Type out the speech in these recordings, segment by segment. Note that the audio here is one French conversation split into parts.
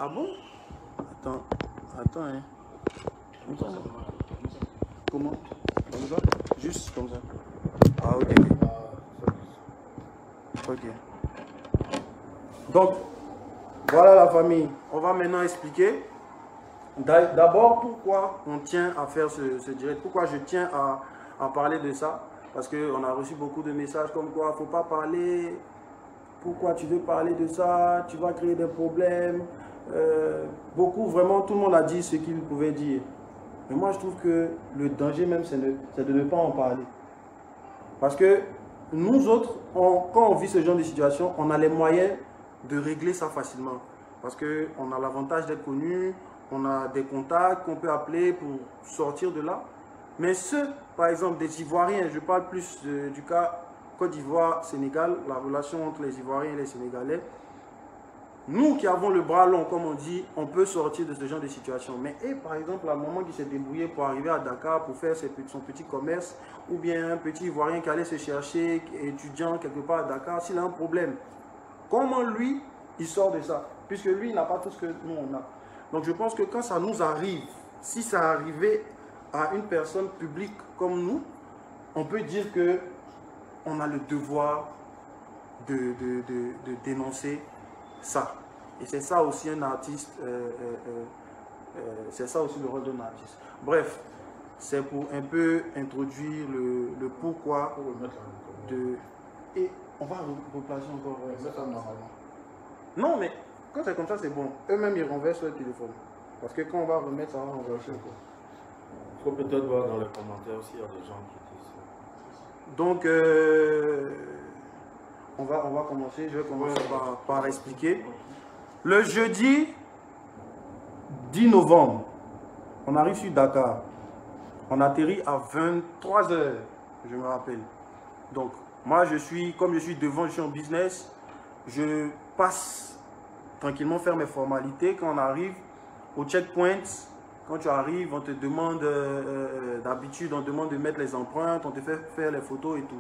Ah bon? Attends, hein. Comment? Comme ça? Juste comme ça. Ah, ok. Ok. Donc, voilà la famille. On va maintenant expliquer. D'abord, pourquoi on tient à faire ce direct? Pourquoi je tiens à parler de ça? Parce qu'on a reçu beaucoup de messages comme quoi il ne faut pas parler. Pourquoi tu veux parler de ça? Tu vas créer des problèmes. Beaucoup, vraiment, tout le monde a dit ce qu'il pouvait dire. Mais moi, je trouve que le danger même, c'est de ne pas en parler. Parce que nous autres, quand on vit ce genre de situation, on a les moyens de régler ça facilement. Parce qu'on a l'avantage d'être connu, on a des contacts qu'on peut appeler pour sortir de là. Mais ceux, par exemple, des Ivoiriens, je parle plus du cas Côte d'Ivoire-Sénégal, la relation entre les Ivoiriens et les Sénégalais. Nous qui avons le bras long, comme on dit, on peut sortir de ce genre de situation. Mais par exemple, la maman qui s'est débrouillée pour arriver à Dakar, pour faire son petit commerce, ou bien un petit Ivoirien qui allait se chercher, étudiant quelque part à Dakar, s'il a un problème, comment lui, il sort de ça? Puisque lui, il n'a pas tout ce que nous, on a. Donc je pense que quand ça nous arrive, si ça arrivait à une personne publique comme nous, on peut dire que on a le devoir de dénoncer ça. Et c'est ça aussi un artiste, c'est ça aussi le rôle d'un artiste. Bref, c'est pour un peu introduire le pourquoi de... Et on va replacer encore ça normalement. Non, mais quand c'est comme ça, c'est bon. Eux-mêmes, ils renversent le téléphone. Parce que quand on va remettre, ça va renverser encore. Il faut peut-être voir dans les commentaires aussi, il y a des gens qui disent ça. Donc, on va commencer. Je vais commencer par expliquer. Le jeudi 10 novembre, on arrive sur Dakar. On atterrit à 23 h, je me rappelle. Donc, moi, comme je suis devant, je suis en business, je passe tranquillement faire mes formalités. Quand on arrive au checkpoint, quand tu arrives, on te demande, d'habitude, on te demande de mettre les empreintes, on te fait faire les photos et tout.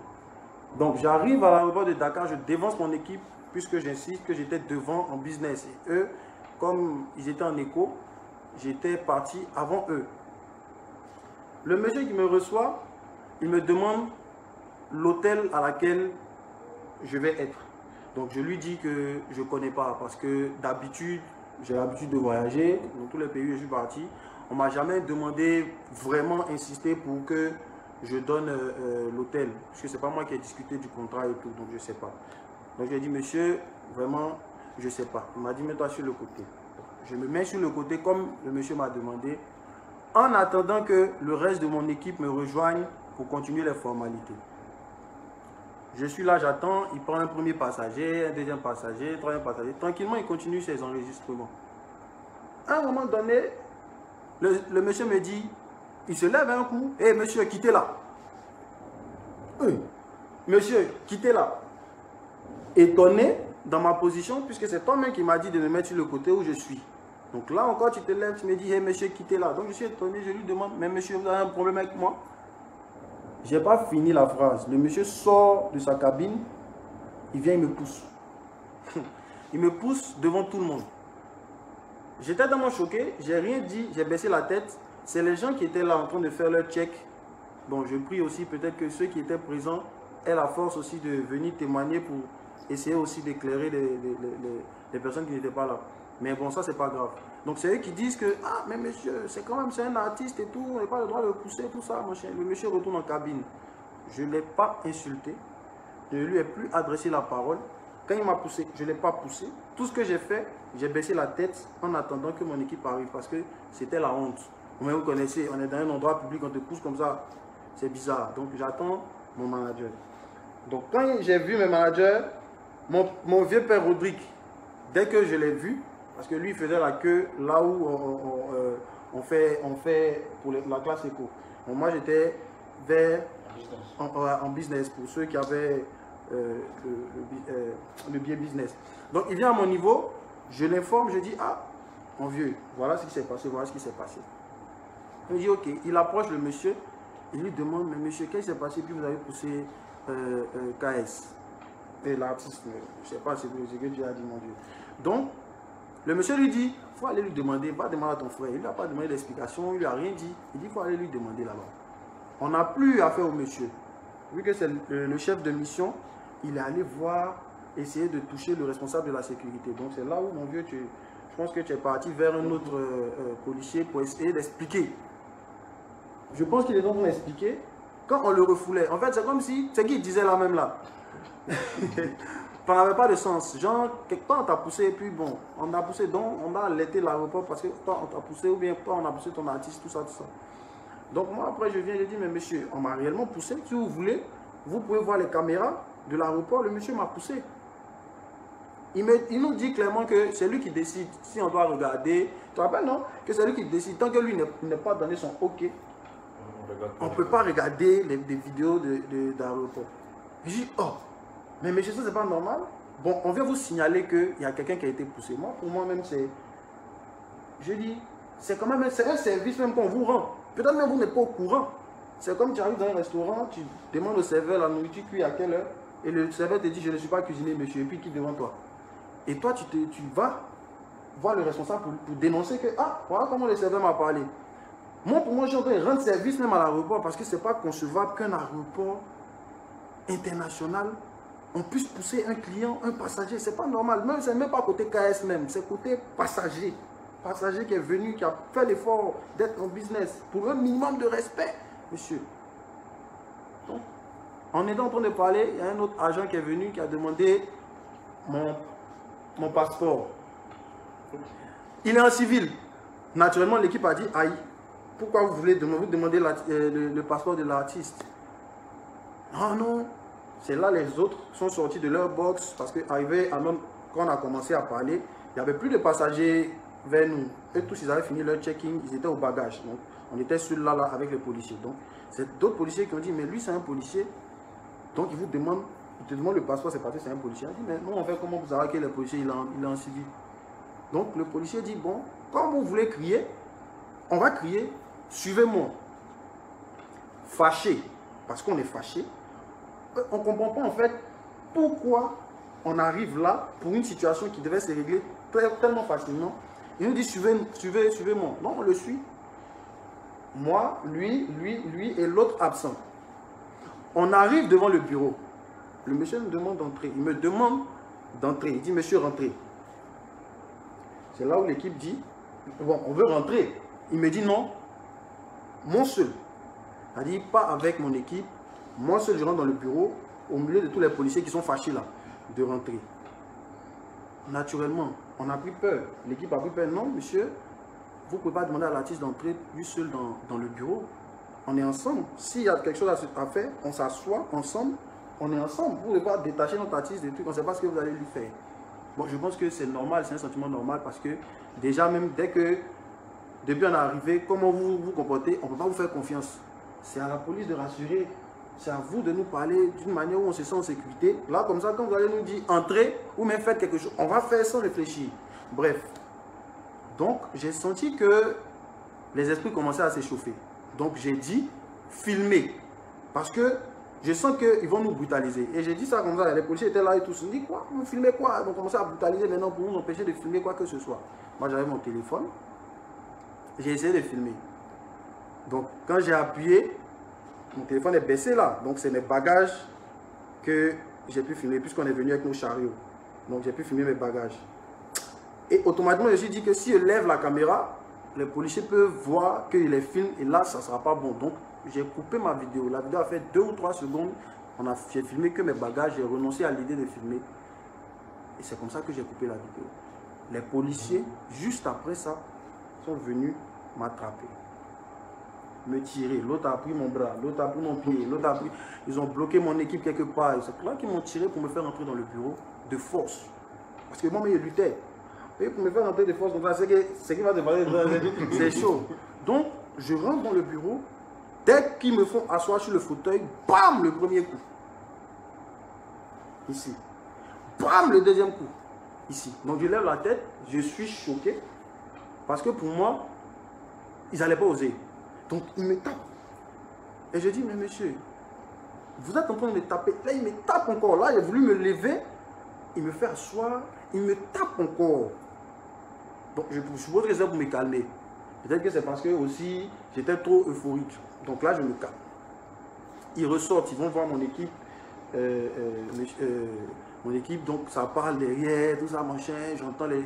Donc, j'arrive à l'aéroport de Dakar, je dévance mon équipe, puisque j'insiste que j'étais devant en business. Et eux, comme ils étaient en écho, j'étais parti avant eux. Le monsieur qui me reçoit, il me demande l'hôtel à laquelle je vais être. Donc, je lui dis que je ne connais pas, parce que d'habitude, j'ai l'habitude de voyager dans tous les pays où je suis parti. On ne m'a jamais demandé, vraiment insisté pour que je donne l'hôtel. Parce que ce n'est pas moi qui ai discuté du contrat et tout, donc je ne sais pas. Donc j'ai dit, monsieur, vraiment, je ne sais pas. Il m'a dit, mets-toi sur le côté. Je me mets sur le côté comme le monsieur m'a demandé, en attendant que le reste de mon équipe me rejoigne pour continuer les formalités. Je suis là, j'attends, il prend un premier passager, un deuxième passager, un troisième passager. Tranquillement, il continue ses enregistrements. À un moment donné, le monsieur me dit, il se lève un coup, hé monsieur, quittez là. Oui, monsieur, quittez là. Étonné dans ma position, puisque c'est toi-même qui m'a dit de me mettre sur le côté où je suis. Donc là encore, tu te lèves, tu me dis, hé monsieur, quittez là. Donc je suis étonné, je lui demande, mais monsieur, vous avez un problème avec moi? Je n'ai pas fini la phrase. Le monsieur sort de sa cabine, il vient, il me pousse. Il me pousse devant tout le monde. J'étais tellement choqué, j'ai rien dit, j'ai baissé la tête. C'est les gens qui étaient là en train de faire leur check. Donc je prie aussi peut-être que ceux qui étaient présents aient la force aussi de venir témoigner pour essayer aussi d'éclairer les personnes qui n'étaient pas là. Mais bon, ça c'est pas grave. Donc c'est eux qui disent que, ah mais monsieur, c'est quand même, c'est un artiste et tout, on n'a pas le droit de le pousser, tout ça, machin. Le monsieur retourne en cabine. Je ne l'ai pas insulté, je ne lui ai plus adressé la parole. Quand il m'a poussé, je ne l'ai pas poussé. Tout ce que j'ai fait, j'ai baissé la tête en attendant que mon équipe arrive parce que c'était la honte. Mais vous connaissez, on est dans un endroit public, on te pousse comme ça, c'est bizarre. Donc j'attends mon manager. Donc quand j'ai vu mes managers, mon vieux père Rodrigue, dès que je l'ai vu, parce que lui il faisait la queue là où on fait pour la classe éco. Donc moi j'étais vers en business pour ceux qui avaient le biais business. Donc il vient à mon niveau, je l'informe, je dis, ah mon vieux, voilà ce qui s'est passé, voilà ce qui s'est passé. Il dit ok, il approche le monsieur, il lui demande, mais monsieur, qu'est-ce qui s'est passé, puis vous avez poussé KS, et l'artiste, je ne sais pas ce que Dieu a dit, mon Dieu. Donc, Le monsieur lui dit, il faut aller lui demander, va demander à ton frère. Il n'a pas demandé d'explication, il lui a rien dit. Il dit, il faut aller lui demander là-bas. On n'a plus affaire au monsieur. Vu que c'est le chef de mission, il est allé voir, essayer de toucher le responsable de la sécurité. Donc c'est là où, mon vieux, je pense que tu es parti vers un autre policier pour essayer d'expliquer. Je pense qu'il est en train d'expliquer. Quand on le refoulait, en fait, c'est comme si, c'est qui disait là même là. Ça n'avait pas de sens. Genre, quelque part on t'a poussé, et puis bon, on a poussé, donc on a alerté l'aéroport parce que toi on t'a poussé, ou bien toi on a poussé ton artiste, tout ça, tout ça. Donc moi après je viens, je dis, mais monsieur, on m'a réellement poussé. Si vous voulez, vous pouvez voir les caméras de l'aéroport, le monsieur m'a poussé. Il nous dit clairement que c'est lui qui décide si on doit regarder. Tu te rappelles, non? Que c'est lui qui décide. Tant que lui n'a pas donné son OK, on ne peut pas regarder des vidéos d'aéroport. Je dis, oh, mais monsieur, ça c'est pas normal. Bon, on vient vous signaler qu'il y a quelqu'un qui a été poussé. Moi, pour moi-même, c'est... Je dis, c'est quand même un service même qu'on vous rend. Peut-être même vous n'êtes pas au courant. C'est comme tu arrives dans un restaurant, tu demandes au serveur la nourriture cuite à quelle heure, et le serveur te dit, je ne suis pas cuisiné, monsieur, et puis qui devant toi. Et toi, tu vas voir le responsable pour dénoncer que, ah, voilà comment le serveur m'a parlé. Moi, pour moi, j'ai envie de rendre service même à l'aéroport parce que ce n'est pas concevable qu'un aéroport international, on puisse pousser un client, un passager. Ce n'est pas normal. Même, ce n'est même pas côté KS même, c'est côté passager. Passager qui est venu, qui a fait l'effort d'être en business pour un minimum de respect, monsieur. Donc, en étant en train de parler, il y a un autre agent qui est venu, qui a demandé mon passeport. Il est en civil. Naturellement, l'équipe a dit, aïe. Pourquoi vous voulez demander le passeport de l'artiste? Ah non, c'est là les autres sont sortis de leur box parce qu'arrivé quand on a commencé à parler, il n'y avait plus de passagers vers nous. Eux tous, ils avaient fini leur check-in, ils étaient au bagage. Donc, on était sur là avec les policiers. Donc, c'est d'autres policiers qui ont dit, mais lui, c'est un policier. Donc, il te demande le passeport, c'est parce que c'est un policier. Il a dit, mais non, on fait comment vous savez que le policier, il est en civil. Donc, le policier dit, bon, quand vous voulez crier, on va crier. Suivez-moi. Fâché, parce qu'on est fâché, on ne comprend pas en fait pourquoi on arrive là pour une situation qui devait se régler tellement facilement. Il nous dit suivez-moi. Non, on le suit. Moi, lui et l'autre absent. On arrive devant le bureau. Le monsieur me demande d'entrer. Il me demande d'entrer. Il dit, monsieur, rentrez. C'est là où l'équipe dit, bon, on veut rentrer. Il me dit non. Mon seul, a dit pas avec mon équipe, moi seul je rentre dans le bureau, au milieu de tous les policiers qui sont fâchés là, de rentrer. Naturellement, on a pris peur, l'équipe a pris peur. Non monsieur, vous ne pouvez pas demander à l'artiste d'entrer lui seul dans le bureau. On est ensemble, s'il y a quelque chose à faire, on s'assoit ensemble, on est ensemble. Vous ne pouvez pas détacher notre artiste des trucs, on ne sait pas ce que vous allez lui faire. Bon, je pense que c'est normal, c'est un sentiment normal parce que déjà même dès que depuis on est arrivé, comment vous vous comportez, on ne peut pas vous faire confiance. C'est à la police de rassurer. C'est à vous de nous parler d'une manière où on se sent en sécurité. Là, comme ça, quand vous allez nous dire entrez ou même faites quelque chose, on va faire sans réfléchir. Bref. Donc, j'ai senti que les esprits commençaient à s'échauffer. Donc, j'ai dit filmer. Parce que je sens qu'ils vont nous brutaliser. Et j'ai dit ça comme ça. Les policiers étaient là et tous. Ils me disent quoi? Vous filmez quoi? Ils vont commencer à brutaliser maintenant pour nous empêcher de filmer quoi que ce soit. Moi, j'avais mon téléphone. J'ai essayé de filmer. Donc, quand j'ai appuyé, mon téléphone est baissé là. Donc, c'est mes bagages que j'ai pu filmer puisqu'on est venu avec nos chariots. Donc, j'ai pu filmer mes bagages. Et automatiquement, je me suis dit que si je lève la caméra, les policiers peuvent voir que je les filme et là, ça ne sera pas bon. Donc, j'ai coupé ma vidéo. La vidéo a fait 2 ou 3 secondes. J'ai filmé que mes bagages. J'ai renoncé à l'idée de filmer. Et c'est comme ça que j'ai coupé la vidéo. Les policiers, juste après ça, sont venus m'attraper, me tirer. L'autre a pris mon bras, l'autre a pris mon pied, l'autre a pris... Ils ont bloqué mon équipe quelque part. C'est là qu'ils m'ont tiré pour me faire entrer dans le bureau de force. Parce que moi, je luttais. Et pour me faire entrer de force, c'est qui va te parler, c'est chaud. Donc, je rentre dans le bureau. Dès qu'ils me font asseoir sur le fauteuil, bam, le premier coup. Ici. Bam, le deuxième coup. Ici. Donc, je lève la tête, je suis choqué. Parce que pour moi, ils n'allaient pas oser. Donc, ils me tapent. Et je dis, mais monsieur, vous êtes en train de me taper. Là, il me tape encore. Là, il a voulu me lever. Il me fait asseoir. Il me tape encore. Donc je suppose que c'est pour me calmer. Peut-être que c'est parce que aussi j'étais trop euphorique. Donc là, je me calme. Ils ressortent, ils vont voir mon équipe. Mon équipe, donc ça parle derrière, tout ça, machin, j'entends les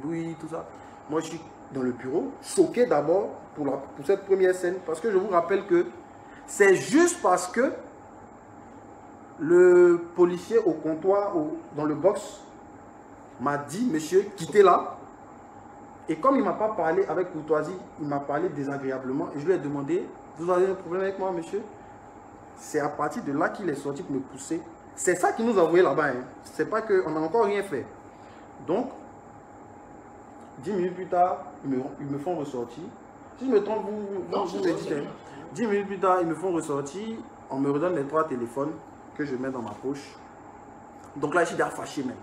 bruits, tout ça. Moi, je suis dans le bureau, choqué d'abord pour cette première scène, parce que je vous rappelle que c'est juste parce que le policier au comptoir, dans le box, m'a dit, monsieur, quittez là. Et comme il ne m'a pas parlé avec courtoisie, il m'a parlé désagréablement. Et je lui ai demandé, vous avez un problème avec moi, monsieur? C'est à partir de là qu'il est sorti pour me pousser. C'est ça qui nous a envoyé là-bas. Hein. C'est pas qu'on n'a encore rien fait. Donc, 10 minutes plus tard, ils me font ressortir. Si je me trompe, vous me dites. 10 minutes plus tard, ils me font ressortir. On me redonne les 3 téléphones que je mets dans ma poche. Donc là, je suis déjà fâché même.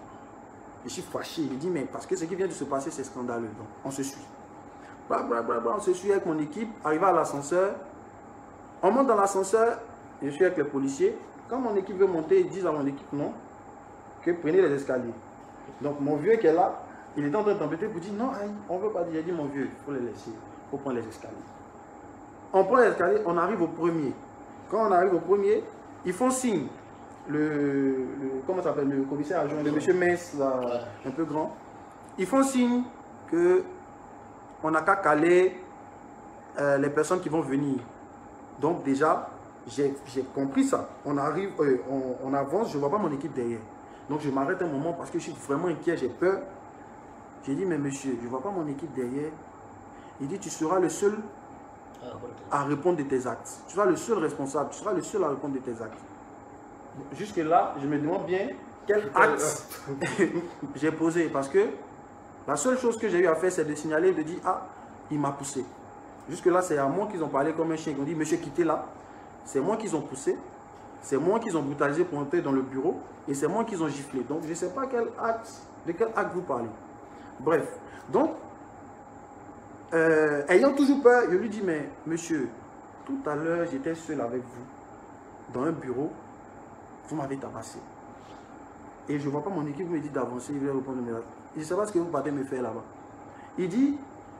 Je suis fâché. Je dis, mais parce que ce qui vient de se passer, c'est scandaleux. Donc, on se suit. On se suit avec mon équipe. Arrivé à l'ascenseur. On monte dans l'ascenseur. Je suis avec les policiers. Quand mon équipe veut monter, ils disent à mon équipe non, que prenez les escaliers. Donc mon vieux qui est là, il est en train d'embêter pour dire non, on ne veut pas dire. J'ai dit mon vieux, il faut les laisser, il faut prendre les escaliers. On prend les escaliers, on arrive au premier. Quand on arrive au premier, ils font signe. Comment ça s'appelle, le commissaire adjoint, le monsieur Metz, là, un peu grand. Ils font signe que on n'a qu'à caler les personnes qui vont venir. Donc déjà, j'ai compris ça. On arrive, on avance, je ne vois pas mon équipe derrière. Donc je m'arrête un moment parce que je suis vraiment inquiet, j'ai peur. J'ai dit, mais monsieur, je ne vois pas mon équipe derrière. Il dit, tu seras le seul à répondre de tes actes. Tu seras le seul responsable, tu seras le seul à répondre de tes actes. Jusque là, je me demande bien quel acte j'ai posé. Parce que la seule chose que j'ai eu à faire, c'est de signaler, de dire, ah, il m'a poussé. Jusque là, c'est à moi qu'ils ont parlé comme un chien. Ils ont dit, monsieur, quittez là. C'est moi qu'ils ont poussé, c'est moi qu'ils ont brutalisé pour entrer dans le bureau et c'est moi qu'ils ont giflé. Donc je ne sais pas de quel acte vous parlez. Bref, donc, ayant toujours peur, je lui dis, mais monsieur, tout à l'heure j'étais seul avec vous dans un bureau, vous m'avez tabassé. Et je ne vois pas mon équipe me dit d'avancer, il va répondre, je ne sais pas ce que vous partez me faire là-bas. Il dit,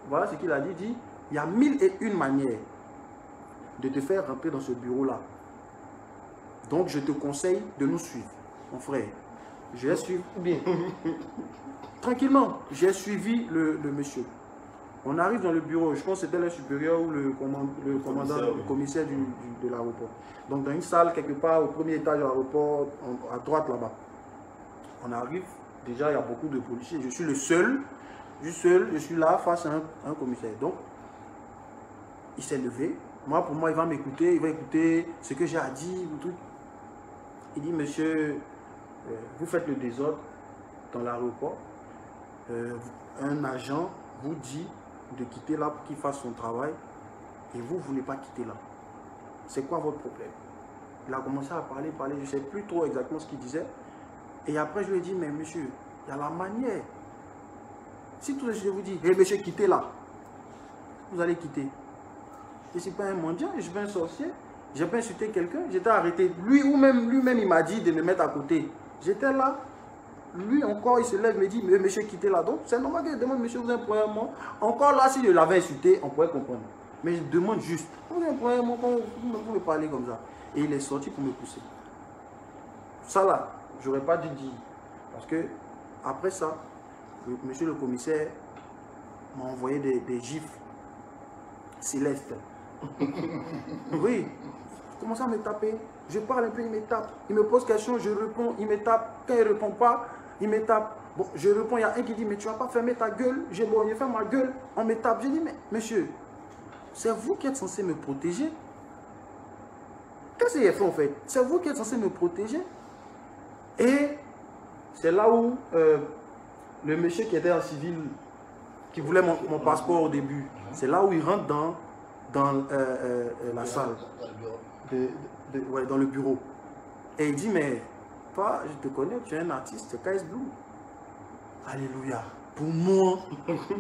voilà ce qu'il a dit, il dit, il y a 1001 manières de te faire rentrer dans ce bureau-là. Donc, je te conseille de nous suivre, mon frère. J'ai suivi, bien, tranquillement, j'ai suivi le monsieur. On arrive dans le bureau, je pense que c'était le supérieur ou le commandant, le commissaire de l'aéroport. Donc, dans une salle, quelque part, au premier étage de l'aéroport, à droite là-bas. On arrive, déjà, il y a beaucoup de policiers. Je suis le seul, je suis là face à un commissaire. Donc, il s'est levé. Moi, pour moi, il va m'écouter, il va écouter ce que j'ai à dire. Il dit, monsieur, vous faites le désordre dans l'aéroport. Un agent vous dit de quitter là pour qu'il fasse son travail et vous ne voulez pas quitter là. C'est quoi votre problème? Il a commencé à parler, je ne sais plus trop exactement ce qu'il disait. Et après, je lui ai dit, mais monsieur, il y a la manière. Si tout je vous dis, hé monsieur, quittez là, vous allez quitter. Je ne suis pas un mendiant, je ne suis pas un sorcier. Je n'ai pas insulté quelqu'un, j'étais arrêté. Lui-même, il m'a dit de me mettre à côté. J'étais là. Lui encore, il se lève, me dit, mais monsieur, quittez là. Donc, c'est normal que je demande, monsieur, vous avez un problème. Encore là, si je l'avais insulté, on pourrait comprendre. Mais je demande juste, vous avez un problème, vous me parlez comme ça. Et il est sorti pour me pousser. Ça là, je n'aurais pas dû dire. Parce que, après ça, monsieur le commissaire m'a envoyé des gifles célestes. Oui, il commence à me taper. Je parle un peu, il me tape. Il me pose question, je réponds, il me tape. Quand il ne répond pas, il me tape. Bon, je réponds, il y a un qui dit, mais tu ne vas pas fermer ta gueule. Je ferme ma gueule, on me tape. Je dis, mais monsieur, c'est vous qui êtes censé me protéger. Qu'est-ce qu'il a fait en fait? C'est vous qui êtes censé me protéger. Et c'est là où le monsieur qui était en civil, qui voulait mon passeport au début, c'est là où il rentre dans la salle, ouais, dans le bureau. Et il dit, mais toi, je te connais, tu es un artiste, c'est KS Blue. Alléluia. Pour moi,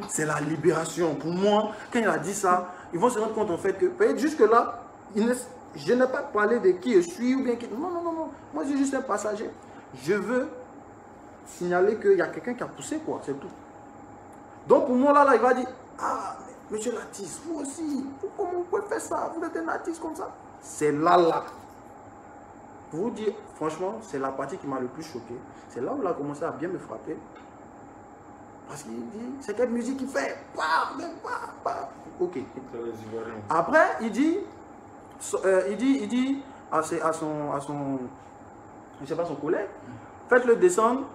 c'est la libération. Pour moi, quand il a dit ça, ils vont se rendre compte en fait que, peut-être jusque-là, je n'ai pas parlé de qui je suis ou bien qui... Non, non, non, non. Moi, je suis juste un passager. Je veux signaler qu'il y a quelqu'un qui a poussé, quoi, c'est tout. Donc pour moi, là, il va dire, ah, monsieur l'artiste, vous aussi, comment vous pouvez faire ça? Vous êtes un artiste comme ça? C'est là. Pour vous dire, franchement, c'est la partie qui m'a le plus choqué. C'est là où il a commencé à bien me frapper. Parce qu'il dit, c'est quelle musique qu'il fait? Ok. Après, il dit à son, je sais pas, son collègue, faites-le descendre,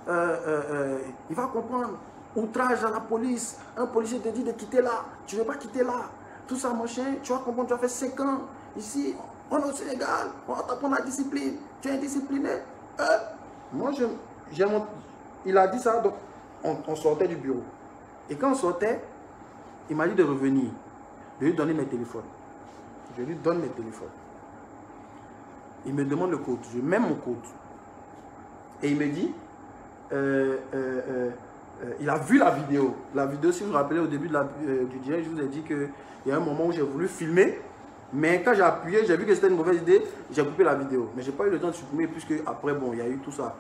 il va comprendre. Outrage à la police, un policier te dit de quitter là, tu ne veux pas quitter là, tout ça machin, tu vas comprendre, tu as fait 5 ans, ici, on est au Sénégal, on va t'apprendre la discipline, tu es indiscipliné. Moi, il a dit ça, donc on sortait du bureau. Et quand on sortait, il m'a dit de revenir, de lui donner mes téléphones. Je lui donne mes téléphones. Il me demande le code, je mets mon code. Et il me dit, il a vu la vidéo. La vidéo, si vous vous rappelez, au début du direct, je vous ai dit qu'il y a un moment où j'ai voulu filmer. Mais quand j'ai appuyé, j'ai vu que c'était une mauvaise idée. J'ai coupé la vidéo. Mais je n'ai pas eu le temps de supprimer puisque après, bon, il y a eu tout ça.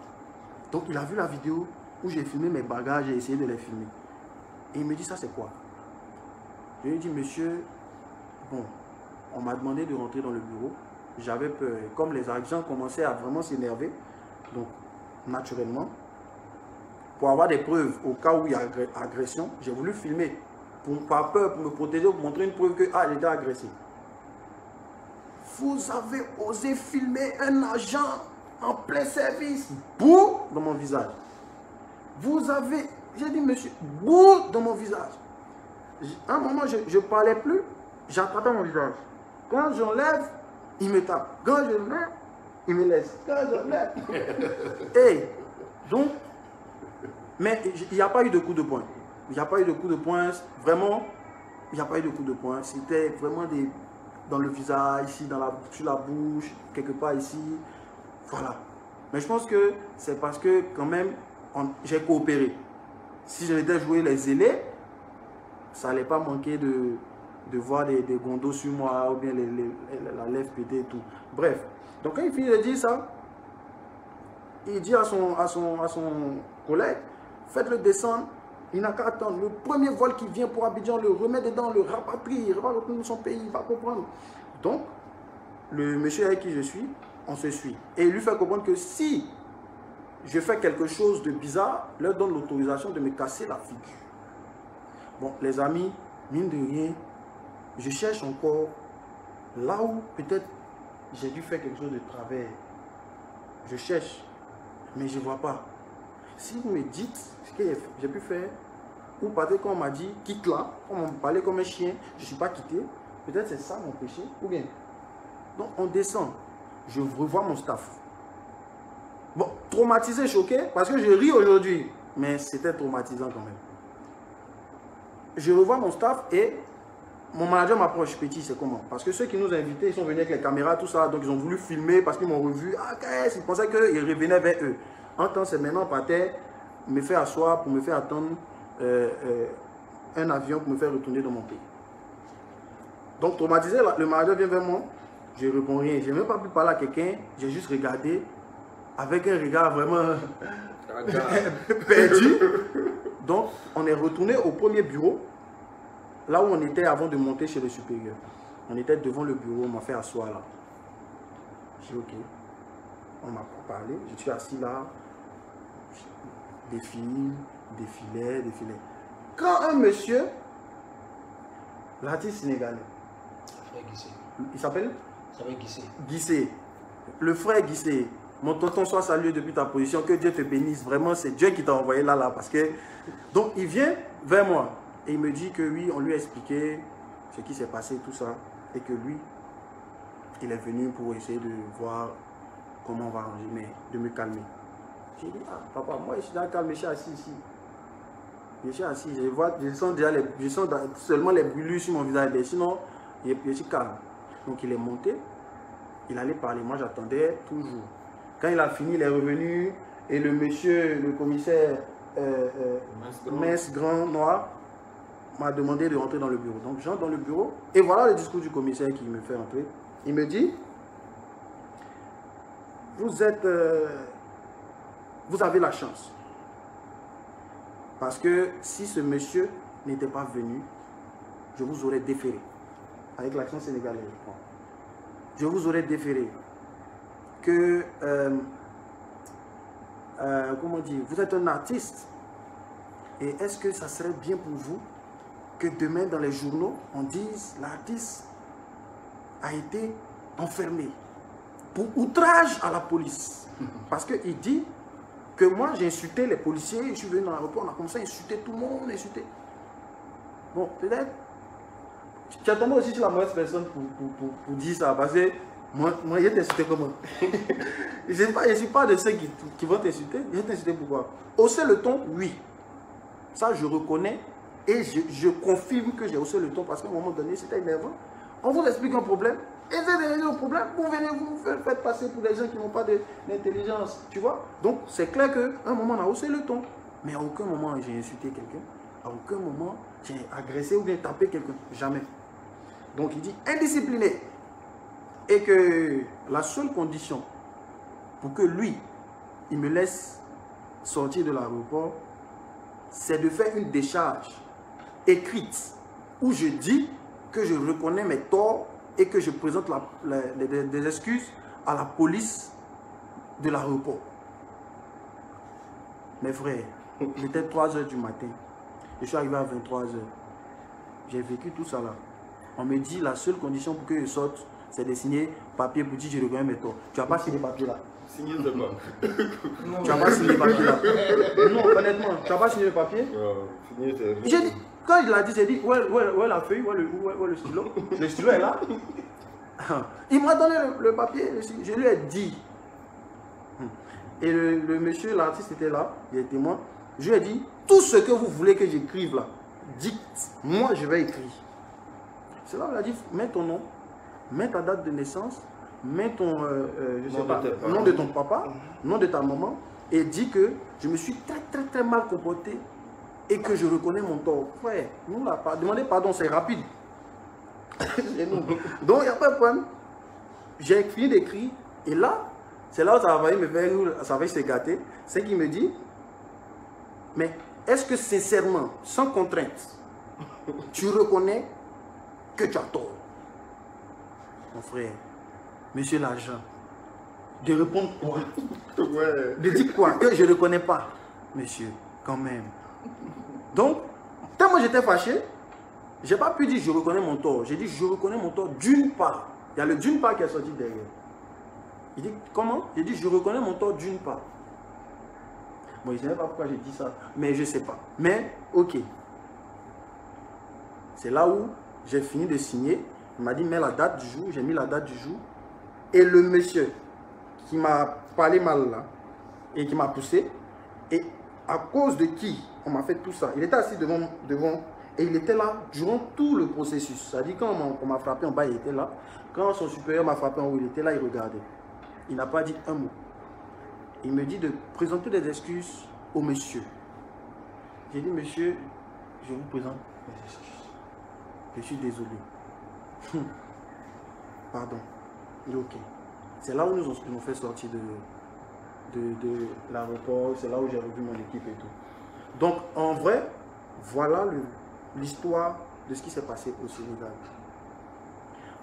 Donc, il a vu la vidéo où j'ai filmé mes bagages et essayé de les filmer. Et il me dit, ça c'est quoi? Je lui ai dit, monsieur, bon, on m'a demandé de rentrer dans le bureau. J'avais peur. Comme les agents commençaient à vraiment s'énerver, donc, naturellement, pour avoir des preuves au cas où il y a agression, j'ai voulu filmer. Par peur, pour me protéger, pour montrer une preuve que j'étais agressé. Vous avez osé filmer un agent en plein service. Bouh dans mon visage. Vous avez, j'ai dit monsieur, bouh dans mon visage. À un moment, je ne parlais plus, j'attrapais mon visage. Quand j'enlève, il me tape. Quand je mets, il me laisse. Quand j'enlève. Et donc, mais il n'y a pas eu de coup de poing. Il n'y a pas eu de coup de poing. Vraiment, il n'y a pas eu de coup de poing. C'était vraiment dans le visage, ici, sur la bouche, quelque part ici. Voilà. Mais je pense que c'est parce que quand même, j'ai coopéré. Si je m'étais joué les zélés, ça n'allait pas manquer de voir des gondos sur moi ou bien la lèvre pétée et tout. Bref. Donc quand il finit de dire ça, il dit à son collègue, faites-le descendre, il n'a qu'à attendre. Le premier vol qui vient pour Abidjan, le remet dedans, le rapatrie, il va retourner dans son pays, il va comprendre. Donc, le monsieur avec qui je suis, on se suit. Et il lui fait comprendre que si je fais quelque chose de bizarre, leur donne l'autorisation de me casser la figure. Bon, les amis, mine de rien, je cherche encore là où peut-être j'ai dû faire quelque chose de travers. Je cherche, mais je ne vois pas. Si vous me dites ce que j'ai pu faire, ou peut-être qu'on m'a dit quitte là, on m'a parlé comme un chien, je ne suis pas quitté, peut-être c'est ça mon péché, ou bien. Donc on descend, je revois mon staff. Bon, traumatisé, choqué, parce que je ris aujourd'hui, mais c'était traumatisant quand même. Je revois mon staff et mon manager m'approche. Petit, c'est comment? Parce que ceux qui nous invitaient, ils sont venus avec les caméras, tout ça, donc ils ont voulu filmer parce qu'ils m'ont revu. Ah, qu'est-ce? Ils pensaient qu'ils revenaient vers eux. En temps, c'est maintenant par terre, me faire asseoir pour me faire attendre un avion pour me faire retourner dans mon pays. Donc, traumatisé, le manager vient vers moi, je ne réponds rien. Je n'ai même pas pu parler à quelqu'un, j'ai juste regardé avec un regard vraiment perdu. Donc, on est retourné au premier bureau, là où on était avant de monter chez le supérieur. On était devant le bureau, on m'a fait asseoir là. J'ai dit ok. On m'a parlé, je suis assis là. Défilait. Quand un monsieur, l'artiste sénégalais, il s'appelle Guissé. Le frère Guissé. Mon tonton soit salué depuis ta position, que Dieu te bénisse. Vraiment, c'est Dieu qui t'a envoyé là, parce que... Donc, il vient vers moi et il me dit que oui, on lui a expliqué ce qui s'est passé, tout ça, et que lui, il est venu pour essayer de voir comment on va arranger, mais de me calmer. J'ai dit, ah, papa, moi, je suis dans le calme, je suis assis ici. Je suis assis, je sens déjà seulement les brûlures sur mon visage, mais sinon, je suis calme. Donc, il est monté, il allait parler, moi, j'attendais toujours. Quand il a fini, il est revenu et le monsieur, le commissaire mince, grand, noir, m'a demandé de rentrer dans le bureau. Donc j'entre dans le bureau et voilà le discours du commissaire qui me fait entrer. Il me dit, vous avez la chance. Parce que si ce monsieur n'était pas venu, je vous aurais déféré. Avec l'action sénégalaise, je prends. Je vous aurais déféré que, comment dire, vous êtes un artiste. Et est-ce que ça serait bien pour vous que demain dans les journaux, on dise l'artiste a été enfermé pour outrage à la police? Parce qu'il dit que moi j'ai insulté les policiers, je suis venu dans l'aéroport, on a commencé à insulter tout le monde, insulter. Bon, peut-être, tu as tombé aussi sur la mauvaise personne pour dire ça, parce que moi je vais t'insulter comment? Je ne suis pas de ceux qui vont t'insulter, je vais t'insulter pourquoi? Hausser le ton, oui. Ça je reconnais et je confirme que j'ai haussé le ton parce qu'à un moment donné c'était énervant. On vous explique un problème, essayez de régler le problème, vous venez vous faire passer pour des gens qui n'ont pas d'intelligence, tu vois. Donc c'est clair qu'à un moment on a haussé le ton, mais à aucun moment j'ai insulté quelqu'un, à aucun moment j'ai agressé ou bien tapé quelqu'un, jamais. Donc il dit indiscipliné et que la seule condition pour que lui, il me laisse sortir de l'aéroport, c'est de faire une décharge écrite où je dis que je reconnais mes torts et que je présente des excuses à la police de l'aéroport. Mes frères, il était 3 h du matin. Je suis arrivé à 23 h. J'ai vécu tout ça là. On me dit la seule condition pour que je sorte, c'est de signer papier pour dire que je reconnais mes torts. Tu n'as pas signé papier là. Signer de quoi? Tu n'as pas signé le papier là. Non, honnêtement, tu n'as pas signé le papier. Signer, c'est... J'ai dit, quand il l'a dit, j'ai dit, où est la feuille, où est le stylo? Le stylo est là. Il m'a donné le papier, je lui ai dit. Et le monsieur, l'artiste était là, il est témoin. Je lui ai dit, tout ce que vous voulez que j'écrive là, dites, moi je vais écrire. C'est là où il a dit, mets ton nom, mets ta date de naissance, mets ton je sais pas, nom de ton papa, nom de ta maman, et dis que je me suis très mal comporté et que je reconnais mon tort. Frère, nous là, demander pardon, c'est rapide. Donc il n'y a pas de problème. J'ai fini d'écrire et là, c'est là où ça va me faire, ça va se gâter. C'est qu'il me dit, mais est-ce que sincèrement, sans contrainte, tu reconnais que tu as tort? Mon frère, monsieur l'agent, de répondre quoi? Ouais. De dire quoi? Que je ne reconnais pas. Monsieur, quand même. Donc, tellement j'étais fâché, je n'ai pas pu dire je reconnais mon tort. J'ai dit je reconnais mon tort d'une part. Il y a le d'une part qui est sorti derrière. Il dit comment? J'ai dit je reconnais mon tort d'une part. Bon, je ne sais pas pourquoi j'ai dit ça, mais je ne sais pas. Mais, ok. C'est là où j'ai fini de signer. Il m'a dit mets la date du jour. J'ai mis la date du jour. Et le monsieur qui m'a parlé mal là, et qui m'a poussé, et à cause de qui on m'a fait tout ça. Il était assis devant et il était là durant tout le processus. C'est-à-dire quand on m'a frappé en bas, il était là. Quand son supérieur m'a frappé en haut, il était là, il regardait. Il n'a pas dit un mot. Il me dit de présenter des excuses au monsieur. J'ai dit, monsieur, je vous présente des excuses. Je suis désolé. Pardon. Il est ok. C'est là où nous ont fait sortir de l'aéroport. C'est là où j'ai revu mon équipe et tout. Donc, en vrai, voilà l'histoire de ce qui s'est passé au Sénégal.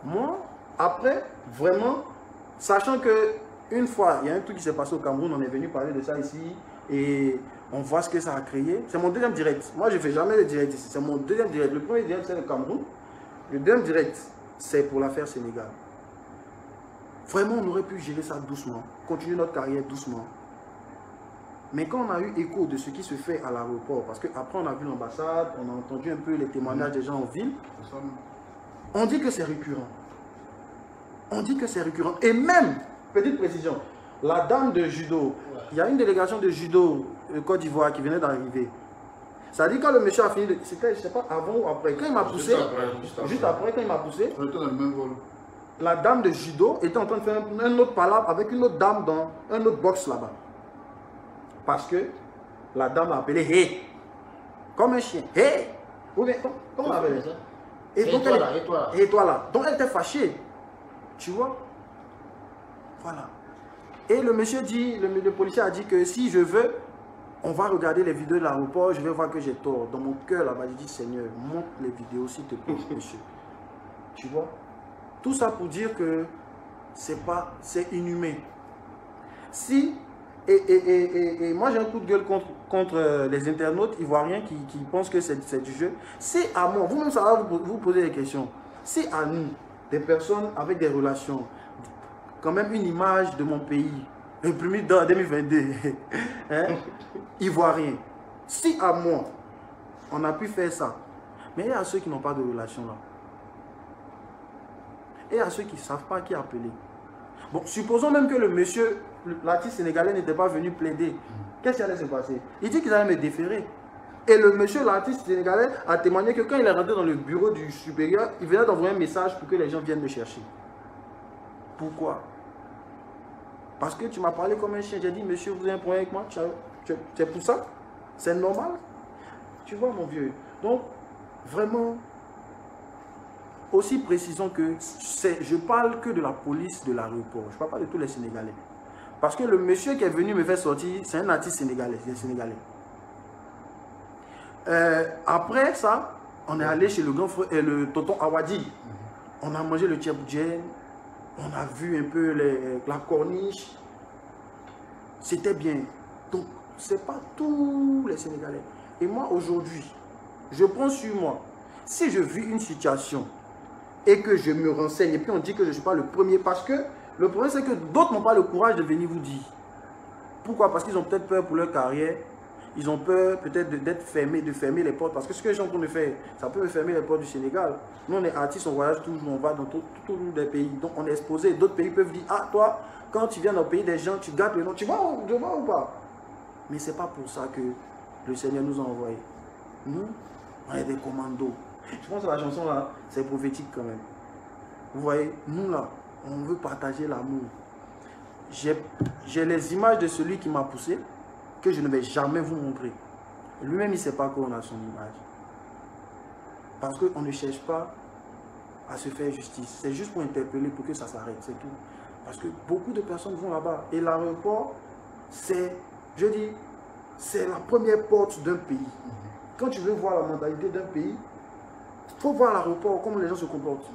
Moi, après, vraiment, sachant que une fois, il y a un truc qui s'est passé au Cameroun, on est venu parler de ça ici, et on voit ce que ça a créé. C'est mon deuxième direct. Moi, je ne fais jamais de direct ici. C'est mon deuxième direct. Le premier direct, c'est le Cameroun. Le deuxième direct, c'est pour l'affaire Sénégal. Vraiment, on aurait pu gérer ça doucement, continuer notre carrière doucement. Mais quand on a eu écho de ce qui se fait à l'aéroport, parce qu'après on a vu l'ambassade, on a entendu un peu les témoignages des gens en ville, on dit que c'est récurrent. On dit que c'est récurrent. Et même, petite précision, la dame de judo, il y a une délégation de judo Côte d'Ivoire qui venait d'arriver. Ça dit quand le monsieur a fini, c'était, je ne sais pas, avant ou après. Quand il m'a poussé, juste après, quand il m'a poussé, on était dans le même vol. La dame de judo était en train de faire un autre palabre avec une autre dame dans un autre box là-bas. Parce que la dame l'a appelé Hey, comme un chien. Hey, comment on appelle ça? Et toi là. Donc elle était fâchée. Tu vois? Voilà. Et le monsieur dit, le policier a dit que si je veux, On va regarder les vidéos de l'aéroport, je vais voir que j'ai tort. Dans mon cœur, là-bas, je dis, Seigneur, montre les vidéos, s'il te plaît, monsieur. Tu vois? Tout ça pour dire que c'est inhumain. Si, et moi j'ai un coup de gueule contre les internautes ivoiriens qui pensent que c'est du jeu. C'est à moi, vous-même ça va vous poser des questions. C'est à nous, des personnes avec des relations, quand même une image de mon pays, imprimée dans 2022, hein, ivoirien. Si à moi, on a pu faire ça, mais il y a ceux qui n'ont pas de relation là. Et à ceux qui ne savent pas qui appeler. Bon, supposons même que le monsieur, l'artiste sénégalais n'était pas venu plaider. Qu'est-ce qui allait se passer? Il dit qu'ils allaient me déférer. Et le monsieur, l'artiste sénégalais, a témoigné que quand il est rentré dans le bureau du supérieur, il venait d'envoyer un message pour que les gens viennent me chercher. Pourquoi? Parce que tu m'as parlé comme un chien. J'ai dit, monsieur, vous avez un problème avec moi? C'est pour ça? C'est normal? Tu vois, mon vieux. Donc, vraiment, aussi précisons que je parle que de la police de l'aéroport. Je ne parle pas de tous les Sénégalais. Parce que le monsieur qui est venu me faire sortir, c'est un artiste sénégalais. Après ça, on est allé chez le grand frère, le tonton Awadi. On a mangé le tchèboudjen. On a vu un peu la corniche. C'était bien. Donc, ce n'est pas tous les Sénégalais. Et moi, aujourd'hui, je prends sur moi. Si je vis une situation et que je me renseigne, et puis on dit que je ne suis pas le premier, parce que le problème, c'est que d'autres n'ont pas le courage de venir vous dire. Pourquoi? Parce qu'ils ont peut-être peur pour leur carrière. Ils ont peur peut-être d'être fermés, de fermer les portes. Parce que ce que les gens vont faire, ça peut fermer les portes du Sénégal. Nous, on est artistes, on voyage toujours, on va dans tous les pays. Donc, on est exposé. D'autres pays peuvent dire, ah, toi, quand tu viens dans le pays des gens, tu gâtes le nom. Tu vois ou pas? Mais ce n'est pas pour ça que le Seigneur nous a envoyés. Nous, on est des commandos. Je pense que la chanson là, c'est prophétique quand même. Vous voyez, nous là, on veut partager l'amour. J'ai les images de celui qui m'a poussé, que je ne vais jamais vous montrer. Lui-même, il ne sait pas qu'on a son image. Parce qu'on ne cherche pas à se faire justice. C'est juste pour interpeller, pour que ça s'arrête, c'est tout. Parce que beaucoup de personnes vont là-bas. Et l'aéroport, c'est, je dis, c'est la première porte d'un pays. Quand tu veux voir la mentalité d'un pays, il faut voir l'aéroport, comment les gens se comportent.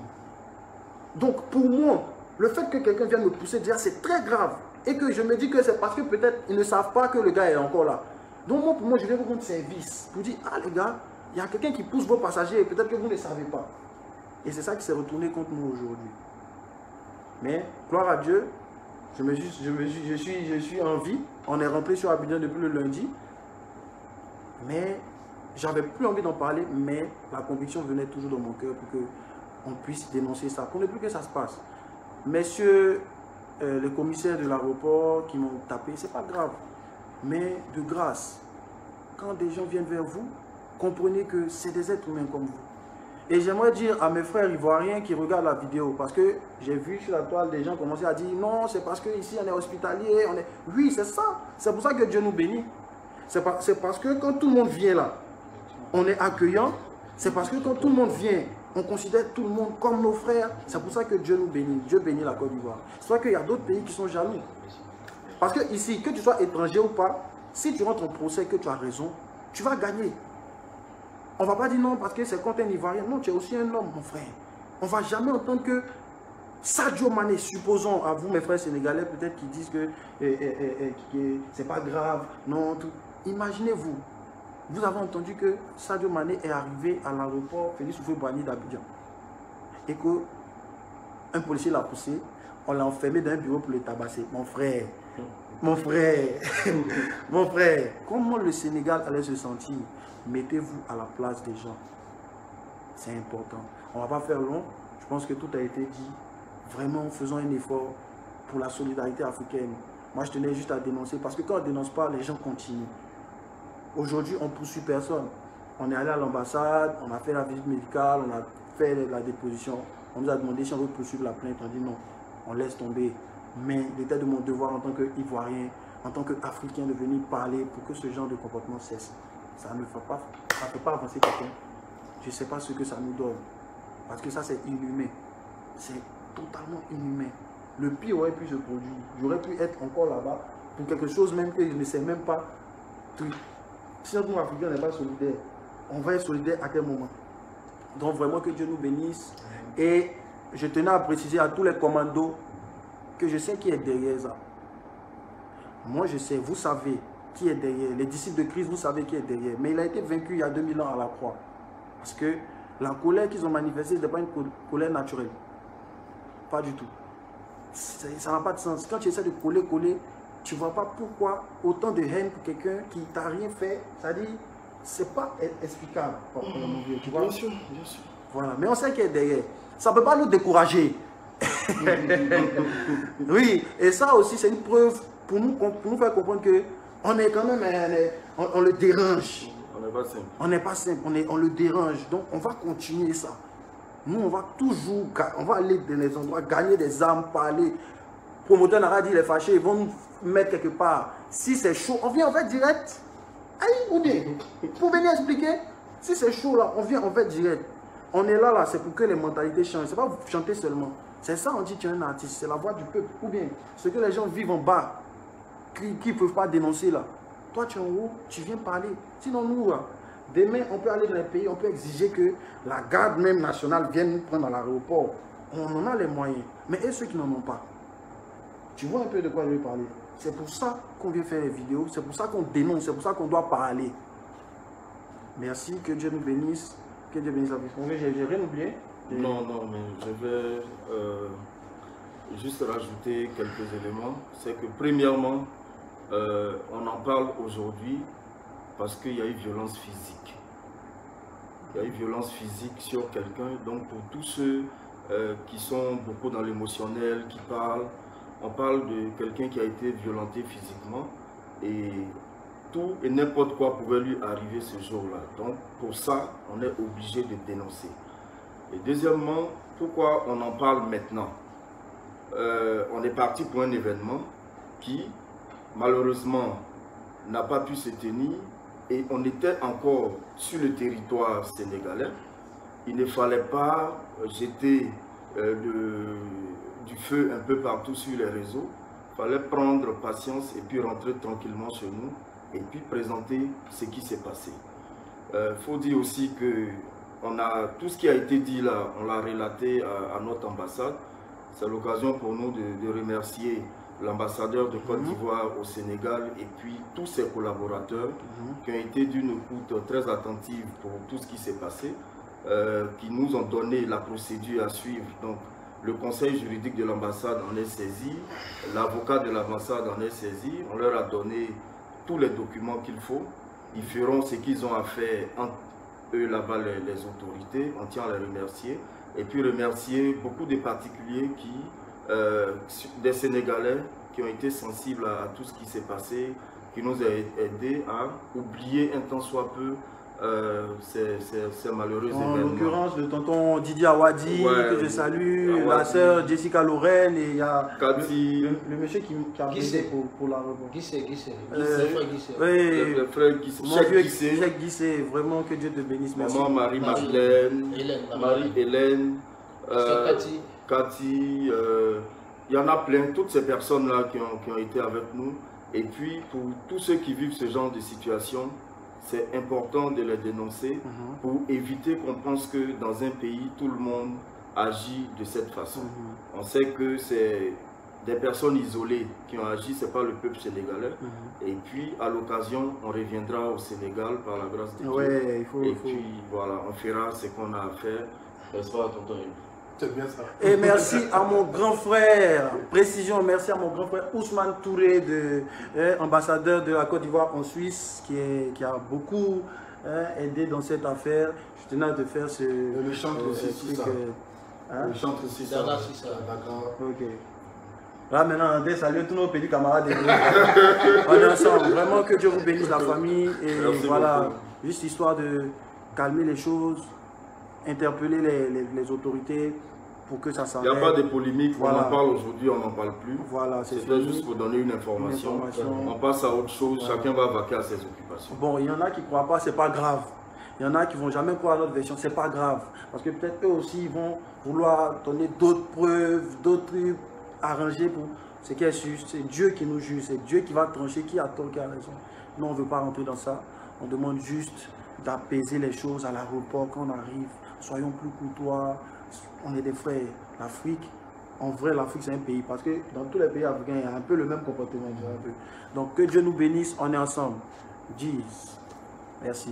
Donc, pour moi, le fait que quelqu'un vienne me pousser, déjà, c'est très grave. Et que je me dis que c'est parce que peut-être ils ne savent pas que le gars est encore là. Donc, moi, pour moi, je viens vous rendre service. Pour dire, ah les gars, il y a quelqu'un qui pousse vos passagers et peut-être que vous ne savez pas. Et c'est ça qui s'est retourné contre nous aujourd'hui. Mais, gloire à Dieu, je suis en vie. On est rentré sur Abidjan depuis le lundi. Mais, j'avais plus envie d'en parler, mais la conviction venait toujours dans mon cœur pour qu'on puisse dénoncer ça. Pour ne plus que ça se passe. Messieurs, les commissaires de l'aéroport qui m'ont tapé, c'est pas grave. Mais de grâce, quand des gens viennent vers vous, comprenez que c'est des êtres humains comme vous. Et j'aimerais dire à mes frères ivoiriens qui regardent la vidéo, parce que j'ai vu sur la toile des gens commencer à dire non, c'est parce qu'ici on est hospitalier. Oui, c'est ça. C'est pour ça que Dieu nous bénit. C'est parce que quand tout le monde vient là, on est accueillant. C'est parce que quand tout le monde vient, on considère tout le monde comme nos frères. C'est pour ça que Dieu nous bénit. Dieu bénit la Côte d'Ivoire. C'est vrai qu'il y a d'autres pays qui sont jaloux. Parce que ici, que tu sois étranger ou pas, si tu rentres en procès, que tu as raison, tu vas gagner. On ne va pas dire non parce que c'est contre un Ivoirien. Non, tu es aussi un homme, mon frère. On ne va jamais entendre que Sadio Mané, supposons à vous, mes frères sénégalais, peut-être qui disent que c'est pas grave, non, tout. Imaginez-vous. Vous avez entendu que Sadio Mané est arrivé à l'aéroport Félix Houphouët-Boigny d'Abidjan et qu'un policier l'a poussé, on l'a enfermé dans un bureau pour le tabasser. Mon frère, mon frère, comment le Sénégal allait se sentir? Mettez-vous à la place des gens. C'est important. On ne va pas faire long. Je pense que tout a été dit. Vraiment, faisons un effort pour la solidarité africaine. Moi, je tenais juste à dénoncer parce que quand on ne dénonce pas, les gens continuent. Aujourd'hui, on ne poursuit personne. On est allé à l'ambassade, on a fait la visite médicale, on a fait la déposition. On nous a demandé si on veut poursuivre la plainte. On dit non, on laisse tomber. Mais il était de mon devoir en tant qu'Ivoirien, en tant qu'Africain, de venir parler pour que ce genre de comportement cesse. Ça ne fait pas avancer quelqu'un. Je ne sais pas ce que ça nous donne. Parce que ça, c'est inhumain. C'est totalement inhumain. Le pire aurait pu se produire. J'aurais pu être encore là-bas pour quelque chose même que je ne sais même pas truc. Si notre monde africain n'est pas solidaire, on va être solidaire à quel moment? Donc vraiment que Dieu nous bénisse. Et je tenais à préciser à tous les commandos que je sais qui est derrière ça. Moi je sais, vous savez qui est derrière. Les disciples de Christ, vous savez qui est derrière. Mais il a été vaincu il y a 2000 ans à la croix. Parce que la colère qu'ils ont manifestée, ce n'est pas une colère naturelle. Pas du tout. Ça n'a pas de sens. Quand tu essaies de coller, tu ne vois pas pourquoi autant de haine pour quelqu'un qui t'a rien fait. C'est-à-dire, c'est pas explicable. Tu vois? Bien sûr, bien sûr. Voilà. Mais on sait qu'il est derrière. Ça ne peut pas nous décourager. Oui, et ça aussi, c'est une preuve pour nous faire comprendre que on est quand même, on le dérange. On n'est pas simple. On n'est pas simple, on le dérange. Donc, on va continuer ça. Nous, on va toujours, on va aller dans les endroits, gagner des armes, parler. Promoteur n'a dit les fâchés, ils vont nous mettre quelque part. Si c'est chaud, on vient, on fait direct. Aïe, ou bien, pour venir expliquer, si c'est chaud là, on vient, on fait direct. On est là, c'est pour que les mentalités changent. C'est pas vous chanter seulement. C'est ça, on dit tu es un artiste, c'est la voix du peuple. Ou bien, ce que les gens vivent en bas, qui ne peuvent pas dénoncer là. Toi, tu es en haut, tu viens parler. Sinon, nous, là, demain, on peut aller dans les pays, on peut exiger que la garde même nationale vienne nous prendre à l'aéroport. On en a les moyens. Mais et ceux qui n'en ont pas? Tu vois un peu de quoi je vais parler. C'est pour ça qu'on vient faire les vidéos, c'est pour ça qu'on dénonce, c'est pour ça qu'on doit parler. Merci, que Dieu nous bénisse. Que Dieu bénisse la vie. J'ai rien oublié? Non, non, mais je vais juste rajouter quelques éléments. C'est que premièrement, on en parle aujourd'hui parce qu'il y a eu violence physique. Il y a eu violence physique sur quelqu'un. Donc pour tous ceux qui sont beaucoup dans l'émotionnel, qui parlent, on parle de quelqu'un qui a été violenté physiquement et tout et n'importe quoi pouvait lui arriver ce jour-là. Donc pour ça, on est obligé de dénoncer. Et deuxièmement, pourquoi on en parle maintenant? On est parti pour un événement qui, malheureusement, n'a pas pu se tenir et on était encore sur le territoire sénégalais. Il ne fallait pas jeter du feu un peu partout sur les réseaux. Il fallait prendre patience et puis rentrer tranquillement chez nous et puis présenter ce qui s'est passé. Faut dire aussi que on a, tout ce qui a été dit là, on l'a relaté à notre ambassade. C'est l'occasion pour nous de remercier l'ambassadeur de Côte d'Ivoire au Sénégal et puis tous ses collaborateurs qui ont été d'une écoute très attentive pour tout ce qui s'est passé, qui nous ont donné la procédure à suivre. Donc, le conseil juridique de l'ambassade en est saisi, l'avocat de l'ambassade en est saisi, on leur a donné tous les documents qu'il faut. Ils feront ce qu'ils ont à faire entre eux là-bas, les autorités. On tient à les remercier. Et puis remercier beaucoup de particuliers des Sénégalais qui ont été sensibles à tout ce qui s'est passé, qui nous ont aidés à oublier un tant soit peu ces malheureux événements. En l'occurrence, le tonton Didier Awadi, que je salue, la sœur Jessica Lorraine, et il y a le monsieur qui a aidé pour la rebond. Guissé. Le frère Guissé. Cheikh Guissé, vraiment que Dieu te bénisse. Merci. Maman Marie-Madeleine, Marie-Hélène, Cathy, il y en a plein, toutes ces personnes-là qui ont été avec nous. Et puis, pour tous ceux qui vivent ce genre de situation, c'est important de les dénoncer pour éviter qu'on pense que dans un pays, tout le monde agit de cette façon. On sait que c'est des personnes isolées qui ont agi, ce n'est pas le peuple sénégalais. Et puis, à l'occasion, on reviendra au Sénégal par la grâce de Dieu. Puis, voilà, on fera ce qu'on a à faire. N'est-ce pas, tonton? C'est bien ça. Et merci à mon grand frère, précision, merci à mon grand frère Ousmane Touré, ambassadeur de la Côte d'Ivoire en Suisse, qui a beaucoup aidé dans cette affaire. Je tenais à te faire ce... Le chantre aussi, ça. Le chantre aussi, ça. D'accord. Ok. Là maintenant, on salue tous nos petits camarades. On est ensemble. Vraiment que Dieu vous bénisse la famille. Et merci voilà, beaucoup. Juste histoire de calmer les choses, interpeller les autorités pour que ça s'arrête. Il n'y a pas de polémique, voilà. On en parle aujourd'hui, on n'en parle plus. Voilà, c'était juste pour donner une information. On passe à autre chose, voilà. Chacun va vaquer à ses occupations. Bon, il y en a qui ne croient pas, c'est pas grave. Il y en a qui ne vont jamais croire à notre version, c'est pas grave. Parce que peut-être eux aussi ils vont vouloir donner d'autres preuves, d'autres trucs arrangés Ce qui est juste, c'est Dieu qui nous juge, c'est Dieu qui va trancher qui a tort, qui a raison. Nous, on ne veut pas rentrer dans ça. On demande juste d'apaiser les choses à l'aéroport quand on arrive. Soyons plus courtois. On est des frères. L'Afrique, en vrai, l'Afrique, c'est un pays. Parce que dans tous les pays africains, il y a un peu le même comportement. Donc, que Dieu nous bénisse. On est ensemble. Jesus. Merci.